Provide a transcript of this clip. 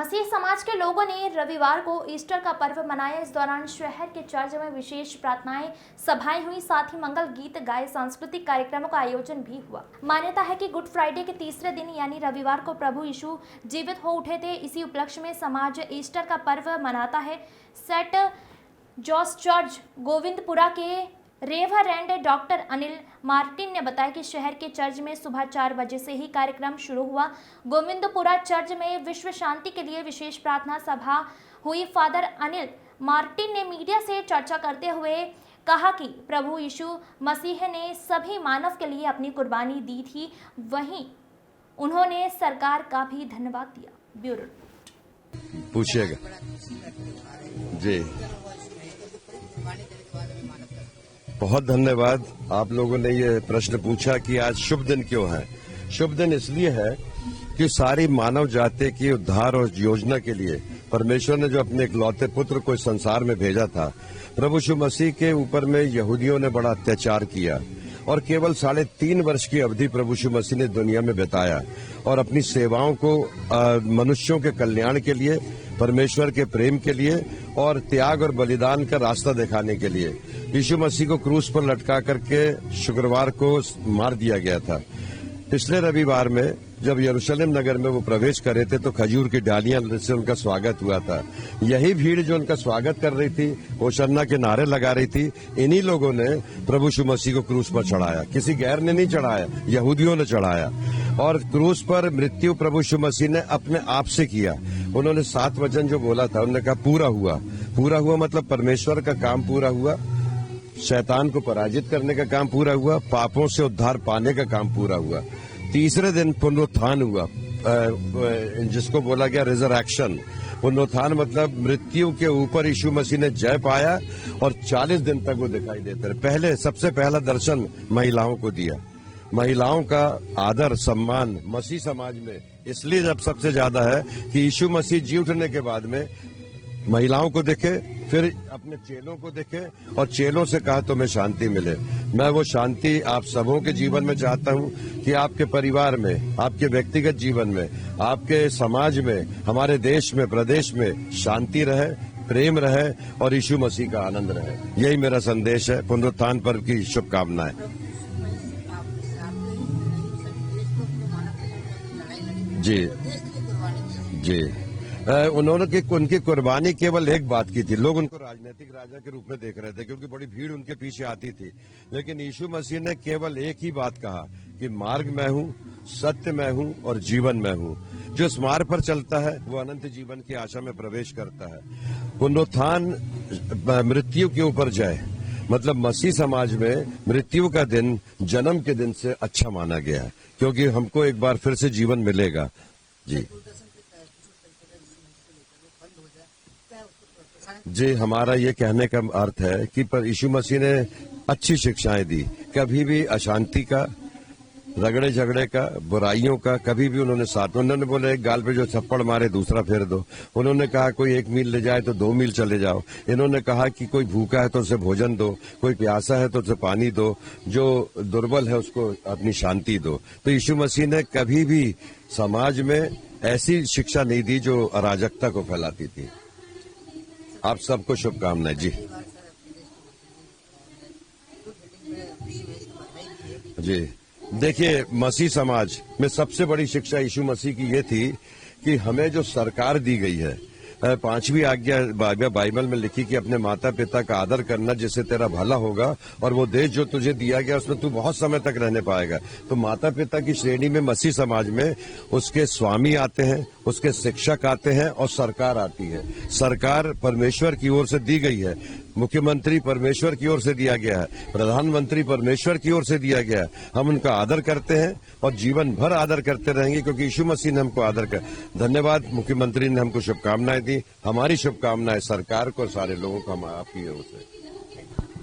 मसीह समाज के लोगों ने रविवार को ईस्टर का पर्व मनाया। इस दौरान शहर के चर्च में विशेष प्रार्थनाएं, सभाएं हुई, साथ ही मंगल गीत गाए, सांस्कृतिक कार्यक्रमों का आयोजन भी हुआ। मान्यता है कि गुड फ्राइडे के तीसरे दिन यानी रविवार को प्रभु यीशु जीवित हो उठे थे। इसी उपलक्ष्य में समाज ईस्टर का पर्व मनाता है। सेंट जॉस चर्च गोविंदपुरा के रेवरेंड डॉक्टर अनिल मार्टिन ने बताया कि शहर के चर्च में सुबह 4 बजे से ही कार्यक्रम शुरू हुआ। गोविंदपुरा चर्च में विश्व शांति के लिए विशेष प्रार्थना सभा हुई। फादर अनिल मार्टिन ने मीडिया से चर्चा करते हुए कहा कि प्रभु यीशु मसीह ने सभी मानव के लिए अपनी कुर्बानी दी थी, वहीं उन्होंने सरकार का भी धन्यवाद दिया। Bureau report. पूछिएगा जी। बहुत धन्यवाद, आप लोगों ने ये प्रश्न पूछा कि आज शुभ दिन क्यों है। शुभ दिन इसलिए है कि सारी मानव जाति की उद्धार और योजना के लिए परमेश्वर ने जो अपने इकलौते पुत्र को इस संसार में भेजा था, प्रभु यीशु मसीह के ऊपर में यहूदियों ने बड़ा अत्याचार किया और केवल 3.5 वर्ष की अवधि प्रभु यीशु मसीह ने दुनिया में बिताया और अपनी सेवाओं को मनुष्यों के कल्याण के लिए, परमेश्वर के प्रेम के लिए और त्याग और बलिदान का रास्ता दिखाने के लिए यीशु मसीह को क्रूस पर लटका करके शुक्रवार को मार दिया गया था। पिछले रविवार में जब यरूशलेम नगर में वो प्रवेश कर रहे थे तो खजूर की डालियां से उनका स्वागत हुआ था। यही भीड़ जो उनका स्वागत कर रही थी, होशन्ना के नारे लगा रही थी, इन्हीं लोगों ने प्रभु यीशु मसीह को क्रूस पर चढ़ाया। किसी गैर ने नहीं चढ़ाया, यहूदियों ने चढ़ाया। और क्रूस पर मृत्यु प्रभु यीशु मसीह ने अपने आप से किया। उन्होंने 7 वचन जो बोला था, उन्होंने कहा पूरा हुआ। पूरा हुआ मतलब परमेश्वर का काम पूरा हुआ, शैतान को पराजित करने का काम पूरा हुआ, पापों से उद्धार पाने का काम पूरा हुआ। तीसरे दिन पुनरुत्थान हुआ, जिसको बोला गया रिजरेक्शन। पुनरुत्थान मतलब मृत्यु के ऊपर यीशु मसीह ने जय पाया और 40 दिन तक वो दिखाई देते रहे। पहले सबसे पहला दर्शन महिलाओं को दिया। महिलाओं का आदर सम्मान मसीह समाज में इसलिए जब सबसे ज्यादा है कि यीशु मसीह जी उठने के बाद में महिलाओं को देखे, फिर अपने चेलों को देखे और चेलों से कहा तुम्हें शांति मिले। मैं वो शांति आप सबों के जीवन में चाहता हूँ कि आपके परिवार में, आपके व्यक्तिगत जीवन में, आपके समाज में, हमारे देश में, प्रदेश में शांति रहे, प्रेम रहे और यीशु मसीह का आनंद रहे। यही मेरा संदेश है। पुनरुत्थान पर्व की शुभकामनाएं। जी जी। उन्होंने उनकी कुर्बानी केवल एक बात की थी। लोग उनको राजनीतिक राजा के रूप में देख रहे थे क्योंकि बड़ी भीड़ उनके पीछे आती थी, लेकिन यीशु मसीह ने केवल एक ही बात कहा कि मार्ग मैं हूँ, सत्य मैं हूँ और जीवन मैं हूँ। जो इस मार्ग पर चलता है वो अनंत जीवन की आशा में प्रवेश करता है। पुनरुत्थान मृत्यु के ऊपर जय मतलब मसीह समाज में मृत्यु का दिन जन्म के दिन से अच्छा माना गया है क्योंकि हमको एक बार फिर से जीवन मिलेगा। जी जी, हमारा ये कहने का अर्थ है कि पर यीशु मसीह ने अच्छी शिक्षाएं दी। कभी भी अशांति का, रगड़े झगड़े का, बुराइयों का कभी भी उन्होंने साथ। उन्होंने बोले एक गाल पे जो थप्पड़ मारे दूसरा फेर दो। उन्होंने कहा कोई 1 मील ले जाए तो 2 मील चले जाओ। इन्होंने कहा कि कोई भूखा है तो उसे भोजन दो, कोई प्यासा है तो उसे पानी दो, जो दुर्बल है उसको अपनी शांति दो। तो यीशु मसीह ने कभी भी समाज में ऐसी शिक्षा नहीं दी जो अराजकता को फैलाती थी। आप सबको शुभकामनाएं। जी जी, देखिए मसीह समाज में सबसे बड़ी शिक्षा यीशु मसीह की ये थी कि हमें जो सरकार दी गई है, 5वीं आज्ञा बाइबल में लिखी कि अपने माता पिता का आदर करना जिससे तेरा भला होगा और वो देश जो तुझे दिया गया उसमें तू बहुत समय तक रहने पाएगा। तो माता पिता की श्रेणी में मसीह समाज में उसके स्वामी आते हैं, उसके शिक्षक आते हैं और सरकार आती है। सरकार परमेश्वर की ओर से दी गई है, मुख्यमंत्री परमेश्वर की ओर से दिया गया है, प्रधानमंत्री परमेश्वर की ओर से दिया गया है। हम उनका आदर करते हैं और जीवन भर आदर करते रहेंगे क्योंकि यीशु मसीह ने हमको आदर कर। धन्यवाद, मुख्यमंत्री ने हमको शुभकामनाएं दी। हमारी शुभकामनाएं सरकार को, सारे लोगों को हम आपकी ओर से।